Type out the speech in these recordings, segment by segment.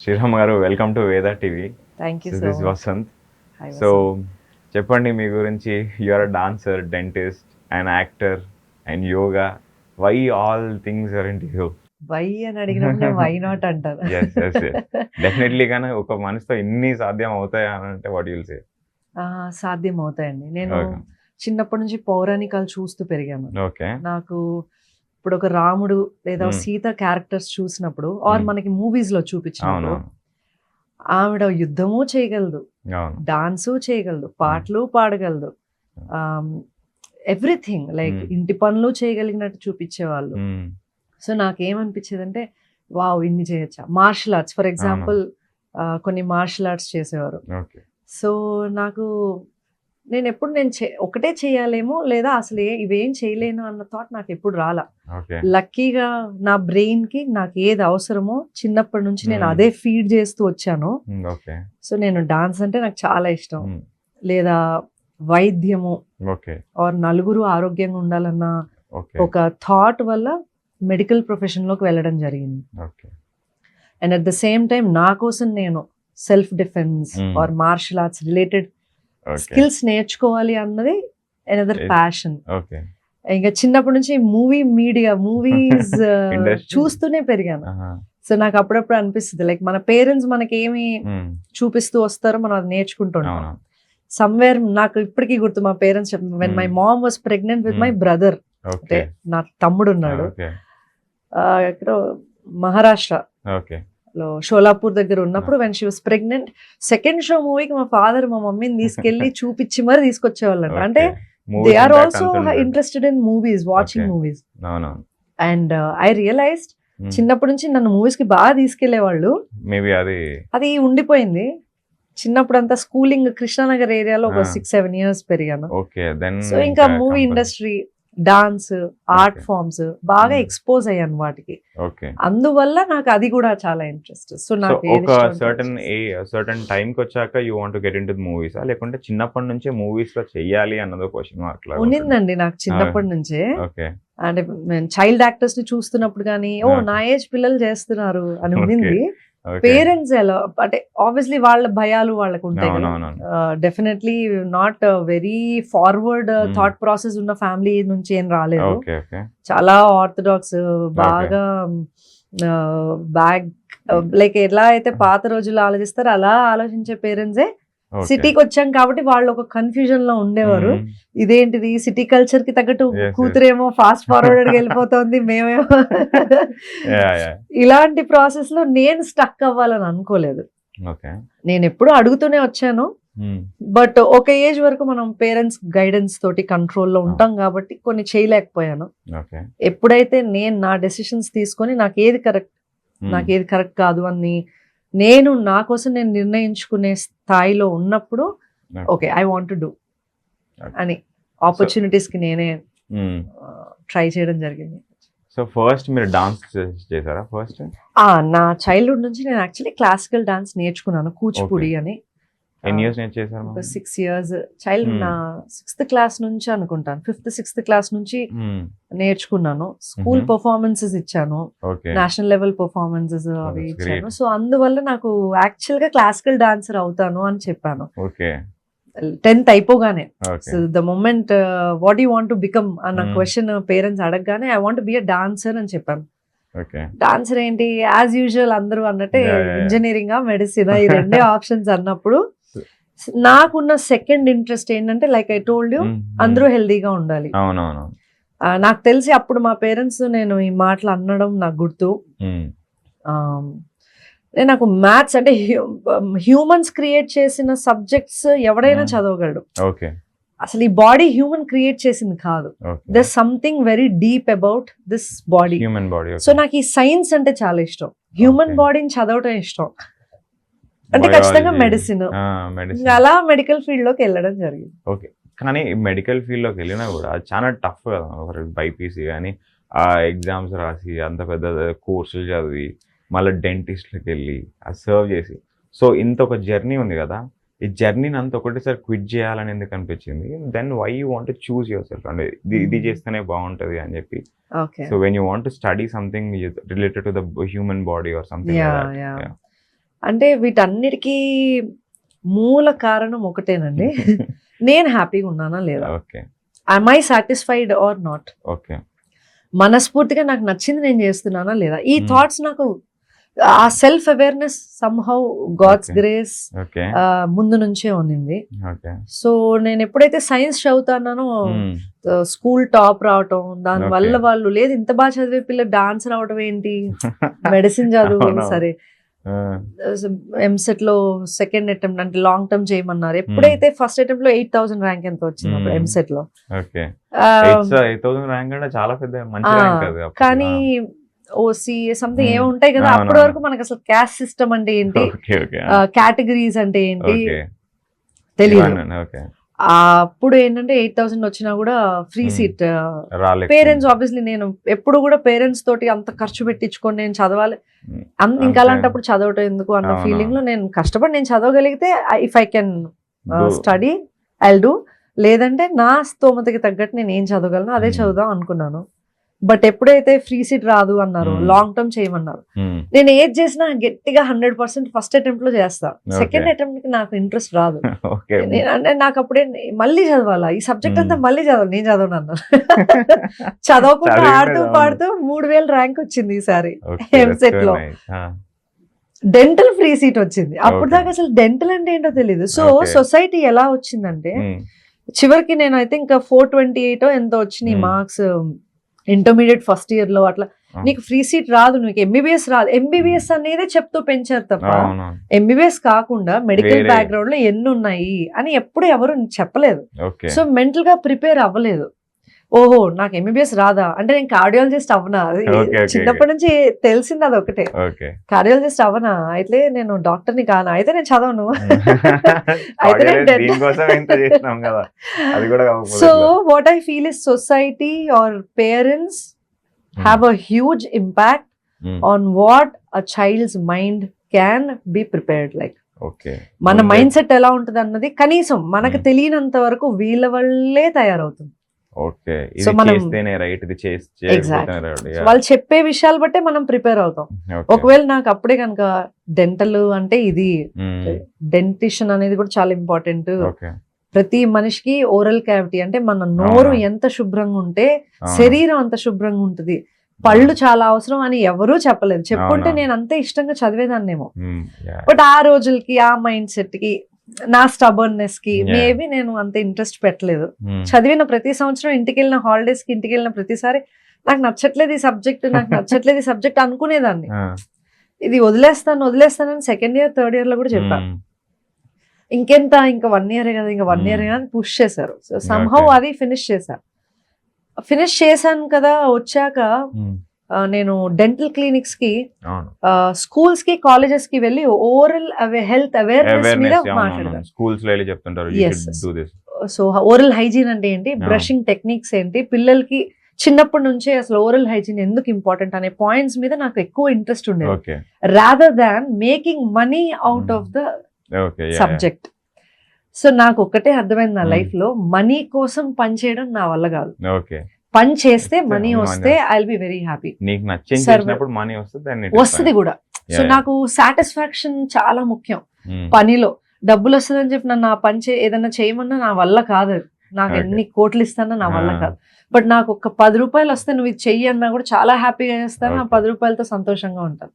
శ్రీరామ్ గారు, welcome to Veda TV. Thank you this so is much. Vasant. Hi so Vasant. చెప్పండి మీ గురించి. You are a dancer, dentist and actor and yoga. Why all things are into you? Why అని అడిగినప్పుడు నేను why not అంటాను. Yes yes yes definitely. కానీ ఒక మనిషితో ఇన్ని సాధ్యం అవుతాయా అని అంటే వాట్ యుల్ సే? సాధ్యం అవుతాయండి. నేను Okay. చిన్నప్పటి నుంచి పౌరాణికాలు చూస్తూ పెరిగాను. ఓకే. నాకు ఇప్పుడు ఒక రాముడు లేదా సీత క్యారెక్టర్స్ చూసినప్పుడు ఆర్ మనకి మూవీస్ లో చూపించినప్పుడు అవును ఆవిడ యుద్ధము చేయగలదు, అవును. డాన్సు చేయగలదు, పాటలు పాడగలదు, ఎవ్రీథింగ్ లైక్ ఇంటి పనులు చేయగలిగినట్టు చూపించేవాళ్ళు. సో నాకేమనిపించేది అంటే వావ్, ఇన్ని చేయొచ్చా. మార్షల్ ఆర్ట్స్ ఫర్ ఎగ్జాంపుల్, కొన్ని మార్షల్ ఆర్ట్స్ చేసేవారు. ఓకే. సో నాకు నేను ఎప్పుడు ఒకటే చేయాలేమో లేదా అసలు ఇవేం చేయలేను అన్న థాట్ నాకు ఎప్పుడు రాలా. ఓకే. లక్కీగా నా బ్రెయిన్ కి నాకు ఏది అవసరమో చిన్నప్పటి నుంచి నేను అదే ఫీడ్ చేస్తూ వచ్చాను. ఓకే. సో నేను డాన్స్ అంటే నాకు చాలా ఇష్టం. లేదా వైద్యము ఓకే. ఆర్ నలుగురు ఆరోగ్యంగా ఉండాలన్న ఓకే. ఒక థాట్ వల్ల మెడికల్ ప్రొఫెషన్ లోకి వెళ్ళడం జరిగింది. Okay. And at the same time నా కోసం నేను self defence or martial arts related skills నేర్చుకోవాలి అన్నది అనదర్ ప్యాషన్. ఓకే. ఇంకా చిన్నప్పటి నుంచి మూవీస్ చూస్తూనే పెరిగాను. సో నాకు అప్పుడప్పుడు అనిపిస్తుంది లైక్ మన పేరెంట్స్ మనకి ఏమి చూపిస్తూ వస్తారో మనం అది నేర్చుకుంటుంటాం. సమ్వేర్ నాకు ఇప్పటికీ గుర్తు, మా parents when my mom was pregnant with my brother, అంటే నా తమ్ముడు ఉన్నాడు ఎక్కడో మహారాష్ట్ర లో షోలాపూర్ దగ్గర ఉన్నప్పుడు, when she was pregnant, second show మూవీకి మా ఫాదర్ మా మమ్మీని తీసుకెళ్లి చూపించి మరి తీసుకొచ్చేవాళ్ళంట. అంటే they are also interested in movies, watching movies. And I realised చిన్నప్పటి నుంచి నన్ను మూవీస్ కి బాగా తీసుకెళ్లేవాళ్ళు. మేబీ అది ఉండిపోయింది. చిన్నప్పుడు అంతా స్కూలింగ్ కృష్ణానగర్ ఏరియాలో ఒక 6-7 years పెరిగాను. సో ఇంకా movie industry, dance, art forms బాగా ఎక్స్పోజ్ అయ్యాను వాటికి. అందువల్ల నాకు అది కూడా చాలా ఇంట్రెస్ట్. సో నాకు ఒక సర్టన్ టైం కి వచ్చాక you want to get into the movies, లేకుంటే చిన్నప్పటి నుంచే మూవీస్ లో చెయ్యాలి అన్నది క్వశ్చన్ మార్క్ లాగా ఉన్నిందండి నాకు చిన్నప్పటి నుంచే. అంటే చైల్డ్ యాక్టర్స్ ని చూస్తున్నప్పుడు కానీ నా ఏజ్ పిల్లలు చేస్తున్నారు అని ఉన్నింది. పేరెంట్స్ ఎలా అంటే ఆబ్వియస్లీ వాళ్ళ భయాలు వాళ్ళకు ఉంటాయి కదా. Definitely not very forward thought process ఉన్న ఫ్యామిలీ నుంచి ఏం రాలేదు. చాలా ఆర్థడాక్స్, బాగా లైక్ ఎలా అయితే పాత రోజుల్లో ఆలోచిస్తారో అలా ఆలోచించే పేరెంట్సే సిటీకి వచ్చాం కాబట్టి వాళ్ళు ఒక కన్ఫ్యూజన్ లో ఉండేవారు. ఇదేంటిది సిటీ కల్చర్ కి తగ్గట్టు కూతురేమో ఫాస్ట్ ఫార్వర్డ్ వెళ్ళిపోతుంది, మేమేమో ఇలాంటి ప్రాసెస్ లో నేను స్టక్ అవ్వాలని అనుకోలేదు. నేను ఎప్పుడు అడుగుతూనే వచ్చాను. బట్ ఒక ఏజ్ వరకు మనం పేరెంట్స్ గైడెన్స్ తోటి కంట్రోల్లో ఉంటాం కాబట్టి కొన్ని చేయలేకపోయాను. ఎప్పుడైతే నేను నా డెసిషన్స్ తీసుకొని నాకు ఏది కరెక్ట్ కాదు అని నేను నా కోసం నేను నిర్ణయించుకునే స్థాయిలో ఉన్నప్పుడు okay I want to do అని ఆపర్చునిటీస్ కి నేనే ట్రై చేయడం జరిగింది. సో ఫస్ట్ మీరు డాన్స్ చేశారా? ఫస్ట్ నా చైల్డ్హుడ్ నుంచి నేను యాక్చువల్లీ క్లాసికల్ డాన్స్ నేర్చుకున్నాను, కూచిపూడి అని. ఎన్ని ఇయర్స్ నేర్చేసారు? ఒక 6 years. నా 6th class నుంచి అనుకుంటాను, 5th-6th class నుంచి నేర్చుకున్నాను. స్కూల్ పర్ఫార్మెన్సెస్ ఇచ్చాను, నేషనల్ లెవెల్ పర్ఫార్మెన్సెస్ అవి ఇచ్చాను. సో అందువల్ల నాకు యాక్చువల్ గా క్లాసికల్ డాన్సర్ అవుతాను అని చెప్పాను 10th అయిపోగానే. So the moment what you want to become అన్న క్వశ్చన్ పేరెంట్స్ అడగగానే I want be a dancer అని చెప్పాను. డాన్సర్ ఏంటి, యాజ్ యూజువల్ అందరూ అన్నట్టే ఇంజనీరింగ్, మెడిసిన్, ఈ రెండే ఆప్షన్స్ అన్నప్పుడు నాకున్న సెకండ్ ఇంట్రెస్ట్ ఏంటంటే లైక్ ఐ టోల్డ్ యూ, అందరూ హెల్దీగా ఉండాలి. నాకు తెలిసి అప్పుడు మా పేరెంట్స్ నేను ఈ మాటలు అనడం నాకు గుర్తు. నాకు మ్యాథ్స్ అంటే హ్యూమన్స్ క్రియేట్ చేసిన సబ్జెక్ట్స్ ఎవడైనా చదవగలడు. అసలు ఈ బాడీ హ్యూమన్ క్రియేట్ చేసింది కాదు. There something very deep about this body. So నాకు ఈ సైన్స్ అంటే చాలా ఇష్టం, హ్యూమన్ బాడీని చదవటం ఇష్టం. అంటే ఖచ్చితంగా మెడిసిన్, అలా మెడికల్ ఫీల్డ్ లోకి వెళ్ళడం జరిగింది. ఓకే. కానీ మెడికల్ ఫీల్డ్ లోకి వెళ్ళినా కూడా చాలా టఫ్ కదా. బైపీసీ కానీ ఆ ఎగ్జామ్స్ రాసి అంత పెద్ద కోర్సులు చదివి మళ్ళీ డెంటిస్ట్కి వెళ్ళి అది సర్వ్ చేసి, సో ఇంత ఒక జర్నీ ఉంది కదా. ఈ జర్నీని అంతా ఒకటేసారి క్విట్ చేయాలని ఎందుకు అనిపించింది? Then why you want to choose your self, అంటే ఇది చేస్తేనే బాగుంటది అని చెప్పి. So when you want to study something related to the human body or something. అంటే వీటన్నిటికీ మూల కారణం ఒకటేనండి. నేను హ్యాపీగా ఉన్నానా లేదా, okay I satisfied or not, okay మనస్ఫూర్తిగా నాకు నచ్చింది నేను చేస్తున్నానా లేదా. ఈ Hmm. థాట్స్ నాకు ఆ self awareness somehow God's Okay. Grace okay ముందు నుంచే ఉన్నింది. ఓకే సో నేను ఎప్పుడైతే సైన్స్ చదువుతానో స్కూల్ టాప్ రావటం, దాని వల్ల Okay. వాళ్ళు లేదు ఇంత బాగా చదివే పిల్ల డాన్స్ రావటం ఏంటి, మెడిసిన్ చదువు అవును. సరే, ఎంసెట్ లో సెకండ్ అటెంప్ట్ అంటే లాంగ్ టర్మ్ చేయమన్నారు. ఎప్పుడైతే ఫస్ట్ అటెంప్ట్ లో 8,000 ర్యాంక్ ఎంత వచ్చింది అప్పుడు Hmm. ఎంసెట్ లో. ఓకే ఆ, 8,000 ర్యాంక్ అంటే చాలా పెద్ద మంచి ఆ, ర్యాంక్ అది అప్పుడు. కానీ ఓసీ సంథింగ్ Hmm. ఏమో ఉంటాయి కదా, అవును, అప్పటి అవును. వరకు మనకు అసలు క్యాస్ట్ సిస్టమ్ అంటే ఏంటి, ఓకే ఓకే కేటగిరీస్ అంటే ఏంటి ఓకే తెలియదు. ఇవన్నీ, ఓకే అప్పుడు ఏంటంటే 8,000 వచ్చినా కూడా ఫ్రీ Hmm. సీట్. రాలేదు పేరెంట్స్ ఆబ్వియస్లీ నేను ఎప్పుడు కూడా పేరెంట్స్ తోటి అంత ఖర్చు పెట్టించుకొని నేను చదవాలి, ఇంకా అంతే. అలాంటప్పుడు చదవటం ఎందుకు అన్న అవును. ఫీలింగ్ లో నేను కష్టపడి నేను చదవగలిగితే if I can Do. Study I do, లేదంటే నా స్తోమతకి తగ్గట్టు నేను ఏం చదవగలను అదే Hmm. చదువుదాం అనుకున్నాను. బట్ ఎప్పుడైతే ఫ్రీ సీట్ రాదు అన్నారు, Hmm. లాంగ్ టర్మ్ చేయమన్నారు, Hmm. నేను ఏది చేసినా గట్టిగా 100% ఫస్ట్ అటెంప్ట్ లో చేస్తా. Okay. సెకండ్ అటెంప్ట్ కి నాకు ఇంట్రెస్ట్ రాదు. ఓకే అంటే నాకు అప్పుడే మళ్ళీ చదవాలా ఈ సబ్జెక్ట్ అంతా Hmm. మళ్ళీ చదవాలి, నేను చదవను అన్నారు. చదవకుండా చదివిందే ఆడుతూ అవును. పాడుతూ 3,000 ర్యాంక్ వచ్చింది ఈసారి ఓకే, that's ఎంసెట్ very లో. nice. డెంటల్ ఫ్రీ సీట్ వచ్చింది. అప్పుడు Okay. దాకా అసలు డెంటల్ అంటే ఏంటో తెలియదు. So Okay. సొసైటీ ఎలా వచ్చిందంటే Hmm. చివరికి నేను అయితే ఇంకా 428 ఎంతో వచ్చినాయి Hmm. Marks intermediate first year లో. అట్లా Oh. నీకు ఫ్రీ సీట్ రాదు, నీకు ఎంబీబీఎస్ రాదు, ఎంబీబీఎస్ అనేది చెప్తూ పెంచారు తప్ప అవును ఎంబీబీఎస్ కాకుండా మెడికల్ వేరే. బ్యాక్గ్రౌండ్ లో ఎన్ని ఉన్నాయి అని ఎప్పుడు ఎవరు చెప్పలేదు. ఓకే సో మెంటల్ గా ప్రిపేర్ అవ్వలేదు. ఓహో నాకు ఎంబీబీఎస్ రాదా అంటే నేను కార్డియాలజిస్ట్ అవ్వనా, అది Okay, okay, చిన్నప్పటి నుంచి తెలిసింది అది ఒకటే, ఓకే కార్డియాలజిస్ట్ అవ్వనా, అయితే నేను డాక్టర్ని కానా, అయితే నేను చదవను. అయితే నేను Cardiologist దీనికోసం ఎంత చేసినాం కదా, అది కూడా కాకపోతే సో ఎట్లా? What I feel is society or parents have a huge impact Hmm. On what a child's mind can be prepared. Like okay మన ముందే- మైండ్ సెట్ ఎలా ఉంటుంది అన్నది కనీసం మనకు Hmm. తెలియనంత వరకు వీళ్ళ వల్లే తయారవుతుంది. ఓకే ఇది So మనం- చేస్తేనే రైట్, ఇది చేయకపోతేనే Exactly. right. So వాళ్ళు చెప్పే విషయాలు బట్టే మనం ప్రిపేర్ అవుతాం. Okay. ఒకవేళ నాకు అప్పుడే కనుక డెంటల్ అంటే ఇది Hmm. డెంటిషన్ అనేది కూడా చాలా ఇంపార్టెంట్. ఓకే ప్రతి మనిషికి ఓరల్ క్యావిటీ అంటే మన నోరు అవును. ఎంత శుభ్రంగా ఉంటే అవును. శరీరం అంత శుభ్రంగా ఉంటుంది. పళ్ళు చాలా అవసరం అని ఎవరూ చెప్పలేదు. చెప్పుంటే అవును. నేను అంతే ఇష్టంగా చదివేదాన్నేమో. Hmm. Yeah. బట్ ఆ రోజులకి ఆ మైండ్ సెట్ కి నా స్టబర్నెస్ కి Yeah. మేబీ నేను అంత ఇంట్రెస్ట్ పెట్టలేదు. Hmm. చదివిన ప్రతి సంవత్సరం ఇంటికి వెళ్ళిన హాలిడేస్ కి ఇంటికి వెళ్ళిన ప్రతిసారి నాకు నచ్చట్లేదు ఈ సబ్జెక్ట్, నాకు నచ్చట్లేదు ఈ సబ్జెక్ట్ అనుకునేదాన్ని. Ah. ఇది వదిలేస్తానని సెకండ్ ఇయర్ థర్డ్ ఇయర్ లో కూడా చెప్పాను. Hmm. ఇంకెంత ఇంకా 1 ఇయర్ కదా, ఇంకా 1 ఇయర్ అని పుష్ చేశారు. So somehow Okay. అది ఫినిష్ చేశాను కదా. వచ్చాక Hmm. నేను డెంటల్ క్లినిక్స్ కి అవును స్కూల్స్ కి కాలేజెస్ కి వెళ్ళి ఓరల్ హెల్త్ అవేర్నెస్ మీద మాట్లాడతాను. స్కూల్స్ లో వెళ్ళి చెప్తుంటారు Yes. సో ఓరల్ హైజీన్ అంటే ఏంటి, బ్రషింగ్ టెక్నిక్స్ ఏంటి, పిల్లలకి చిన్నప్పటి నుంచే అసలు ఓరల్ హైజీన్ ఎందుకు ఇంపార్టెంట్ అనే పాయింట్స్ మీద నాకు ఎక్కువ ఇంట్రెస్ట్ ఉండేది, okay rather than making money out of the okay subject. So నాకు ఒక్కటే అర్థమైంది నా Hmm. లైఫ్ లో, మనీ కోసం పని చేయడం నా వల్ల కాదు. ఓకే పని చేస్తే వస్తే మనీ money వస్తే I will be very happy. నీకు నచ్చింది Serve- చేసినప్పుడు మనీ వస్తుంది, దాన్ని వస్తుంది కూడా. So Yeah. నాకు సాటిస్ఫాక్షన్ చాలా ముఖ్యం పనిలో. డబ్బులు వస్తుందని చెప్పి నన్ను ఆ పని ఏదైనా చేయమన్నా నా వల్ల కాదు. నాకు Okay. ఎన్ని కోట్లు ఇస్తానో నా వల్ల Ah. కాదు. బట్ నాకు ఒక 10 రూపాయలు వస్తే నువ్వు ఇది చెయ్యి అన్నా కూడా చాలా హ్యాపీగా చేస్తాను. ఆ Okay. 10 రూపాయలతో సంతోషంగా ఉంటాను.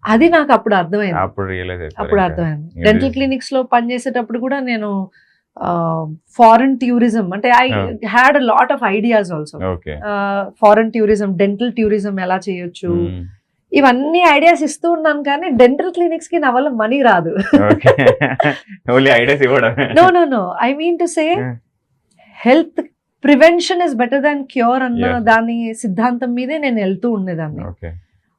అది నాకు అప్పుడు అర్థమైంది. అప్పుడు రియలైజ్ అప్పుడు అర్థమైంది. ఇది- డెంటల్ క్లినిక్స్ లో పనిచేసేటప్పుడు కూడా నేను ఫారెన్ టూరిజం అంటే I Ah. Had lot of ideas also. Okay foreign tourism, dental tourism ఎలా చేయొచ్చు, ఇవన్నీ ఐడియాస్ ఇస్తూ ఉన్నాను. కానీ డెంటల్ క్లినిక్స్ కి నా వల్ల మనీ రాదు. ఓకే ఓన్లీ ఐడియాస్ ఇవ్వడమే. No I mean to say Yeah. Health prevention is better than cure అన్న Yeah. దాని సిద్ధాంతం మీదే నేను వెళ్తూ ఉండేదాన్ని. ఓకే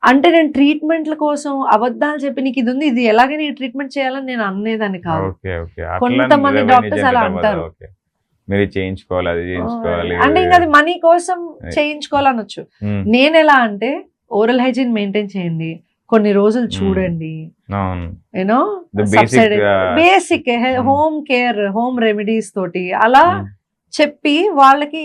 అంటే నేను ట్రీట్మెంట్ల కోసం అబద్ధాలు చెప్పి నీకు ఇది ఉంది, ఇది ఎలాగైనా ఈ ట్రీట్మెంట్ చేయాలని నేను అనేదాన్ని కాదు. ఓకే ఓకే కొంతమంది doctors అలా అంటారు. ఓకే మీరు ఇది చేయించుకోవాలి, అది చేయించుకోవాలి. అంటే ఇంకా అది మనీ కోసం చేయించుకోవాలనొచ్చు. Hmm. నేను ఎలా అంటే ఓరల్ హైజీన్ మెయింటైన్ చేయండి, కొన్ని రోజులు చూడండి, అవును you know The basic, basic home care, home remedies తోటి అలా Hmm. చెప్పి వాళ్ళకి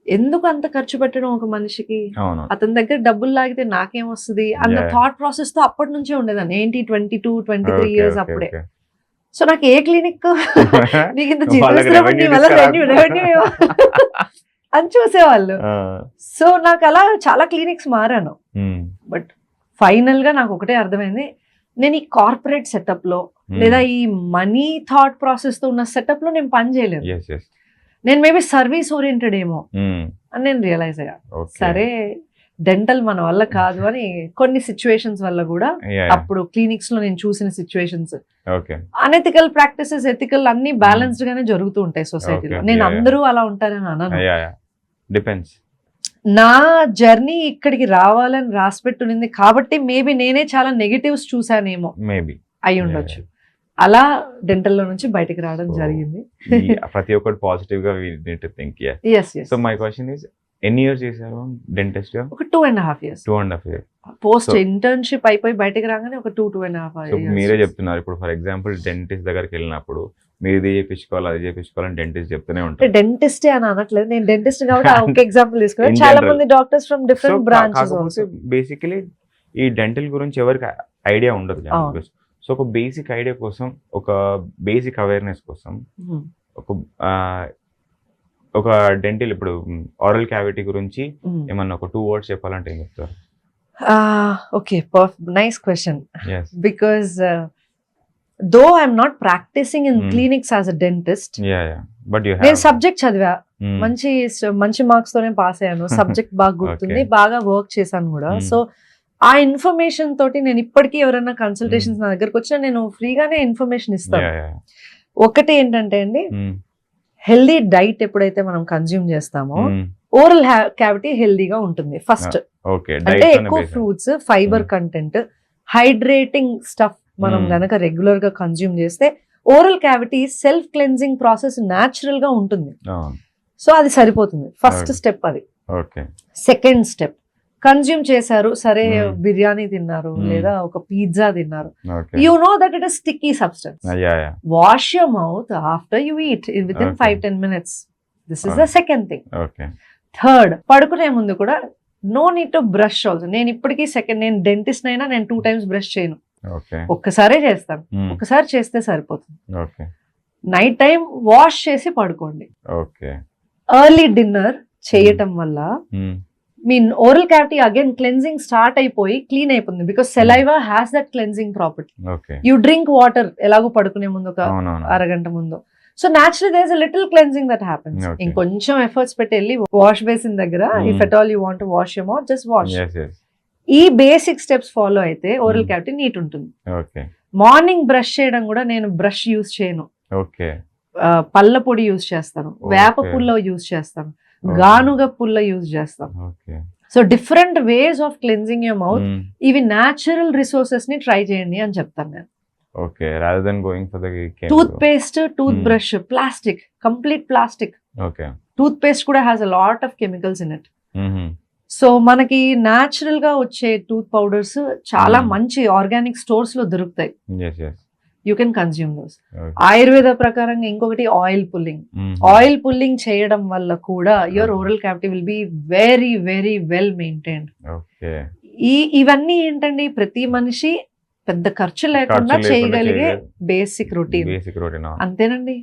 ఎందుకు అంత ఖర్చు పెట్టడం ఒక మనిషికి, అవును. అతని దగ్గర డబ్బులు లాగితే నాకేం వస్తుంది అన్న Yeah. థాట్ ప్రాసెస్ తో అప్పటి నుంచే ఉండేదాన్ని. ఏంటి 22-23 Okay, ఇయర్స్ okay, అప్పుడే. okay. సో నాకు ఏ క్లినిక్ నీకు ఇంత వాళ్ళకి జీవిస్తున్నప్పుడు నీ revenue వల్ల తీసుకురా. రెవెన్యూ అని చూసేవాళ్ళు. ఆ, సో నాకు అలా చాలా క్లినిక్స్ మారాను. ఉమ్, బట్ ఫైనల్ గా నాకు ఒకటే అర్థమైంది, నేను ఈ కార్పొరేట్ సెటప్ లో ఉమ్. లేదా ఈ మనీ థాట్ ప్రాసెస్ తో ఉన్న సెటప్ లో నేను పని చేయలేను. Yes, yes. నేను మేబీ సర్వీస్ ఓరియంటెడ్ ఏమో ఉమ్, అని నేను రియలైజ్ అయ్యా. okay. సరే డెంటల్ మన వల్ల కాదు అని కొన్ని సిచ్యువేషన్స్ వల్ల కూడా Yeah, yeah. అప్పుడు క్లినిక్స్ లో నేను చూసిన situations, Okay. Unethical practices ethical అన్ని బ్యాలెన్స్డ్ గానే జరుగుతూ ఉంటాయి సొసైటీలో. Okay, నేను yeah, yeah. అందరూ అలా ఉంటారని అనను. Yeah, yeah. Depends. నా జర్నీ ఇక్కడికి రావాలని రాసిపెట్టునింది కాబట్టి మేబీ నేనే చాలా నెగటివ్స్ చూసానేమో Maybe. అయి ఉండొచ్చు. అలా డెంటల్ లో నుంచి బయటికి రావడం So, జరిగింది. ప్రతి ఒక్కటి పాజిటివ్ గా we need to think. Yeah. ఎస్ ఎస్ So my question is, ఎన్ని ఇయర్స్ చేశారు డెంటిస్ట్ గా? ఒక 2.5 years 2.5 years. Post So- internship అయిపోయి బయటకు రాగానే ఒక 2.5 సో మీరే years. చెప్తున్నారు ఇప్పుడు ఫర్ ఎగ్జాంపుల్ డెంటిస్ట్ దగ్గరికి వెళ్ళినప్పుడు మీరు ఇది చేయించుకోవాలి అది చేయించుకోవాలని డెంటిస్ట్ చెప్తూనే అంటే ఉంటారు. డెంటిస్ట్ అని అనట్లేదు, నేను డెంటిస్ట్ కాబట్టి ఆ ఒక్క ఎగ్జాంపుల్ తీసుకున్నాను. In చాలా general. మంది doctors from different branches also. Basically ఈ డెంటల్ గురించి ఎవరికి ఐడియా ఉండదు. అవును. సో ఒక బేసిక్ ఐడియా కోసం, ఒక బేసిక్ అవేర్నెస్ కోసం ఒక ఒక డెంటల్ ఇప్పుడు ఆరల్ క్యావిటీ గురించి ఏమన్నా ఒక 2 words చెప్పాలంటే ఏం చెప్తారు? Okay, nice question. Yes. Because though I'm not practising in Hmm. Clinics as a dentist, Yeah, yeah. But you నేను have. సబ్జెక్ట్ చదివా, Hmm. మంచి మార్క్స్ తోనే పాస్ అయ్యాను. సబ్జెక్ట్ బాగా గుర్తుంది, Okay. బాగా వర్క్ చేశాను కూడా. Hmm. సో ఆ ఇన్ఫర్మేషన్ తోటి నేను ఇప్పటికీ ఎవరైనా కన్సల్టేషన్స్ నా దగ్గరకు వచ్చినా నేను ఫ్రీగానే ఇన్ఫర్మేషన్ ఇస్తాను. Yeah, yeah. ఒకటి ఏంటంటే అండి, Hmm. హెల్దీ డైట్ ఎప్పుడైతే మనం కన్జ్యూమ్ చేస్తామో Hmm. ఓరల్ క్యావిటీ హెల్దీగా ఉంటుంది ఫస్ట్. Okay. అంటే Diet ఎక్కువ based. Fruits, fibre content, hydrating stuff మనం Hmm. గనక రెగ్యులర్ గా కన్జ్యూమ్ చేస్తే oral cavity self cleansing process natural గా ఉంటుంది. Oh, సో అది సరిపోతుంది. First Okay. స్టెప్ అది. okay. సెకండ్ స్టెప్, కన్జ్యూమ్ చేశారు, సరే Hmm. బిర్యానీ తిన్నారు Hmm. లేదా ఒక పిజ్జా తిన్నారు, Okay. You know that it is sticky substance. Yeah, yeah. Wash your mouth after you eat within Okay. 5-10 minutes. This is Ah. The second thing. Okay. Third, పడుకునే ముందు కూడా no need to brush also. నేను ఇప్పటికీ నేను dentist అయినా నేను 2 times brush చేయను, Okay. ఒక్కసారే చేస్తాను. Hmm. ఒకసారి చేస్తే సరిపోతుంది. Okay. నైట్ టైం వాష్ చేసి పడుకోండి. Okay. ఎర్లీ డిన్నర్ చేయటం వల్ల Hmm. మీ oral cavity again cleansing start అయిపోయి క్లీన్ అయిపోతుంది. Because saliva has that cleansing property. Okay. You drink water ఎలాగో పడుకునే ముందు ఒక అవునవును. అరగంట ముందు. So natural there is a little cleansing that happens. Okay. ఇంకొంచెం ఎఫర్ట్స్ పెట్టి వెళ్ళి వాష్ బేసిన్ దగ్గర if at all you want to wash your mouth just wash. Yes, yes. ఈ బేసిక్ స్టెప్స్ ఫాలో అయితే ఓరల్ Hmm. క్యావిటీ నీట్ ఉంటుంది. Okay. Morning brush చేయడం కూడా నేను బ్రష్ యూజ్ చేయను, Okay. పళ్ళ పొడి యూజ్ చేస్తాను, వేప Okay. పుల్ల యూజ్ చేస్తాను, Okay. గానుగ పుల్ల యూజ్ చేస్తాను. Okay. So different ways of cleansing your mouth. Hmm. ఇవి న్యాచురల్ రిసోర్సెస్ ని ట్రై చేయండి అని చెప్తాను నేను. Okay. Rather than going for the toothpaste, toothbrush, plastic, complete plastic. Okay. Toothpaste కూడా has a lot of chemicals in it. Mm-hmm. So మనకి natural గా వచ్చే టూత్ పౌడర్స్ చాలా Hmm. మంచి ఆర్గానిక్ స్టోర్స్ లో దొరుకుతాయి. Yes, yes. You can consume those. Okay. Ayurveda ప్రకారంగా ఇంకొకటి oil pulling. Mhm. Oil pulling చేయడం వల్ల కూడా your Okay. Oral cavity will be very very well maintained. Okay. ఇవన్నీ ఏంటండి, ప్రతి మనిషి పెద్ద ఖర్చు లేకుండా ఖర్చు లేకుండా చేయగలిగే చేయగలిగే బేసిక్ రొటీన్. Basic routine. అంతేనండి.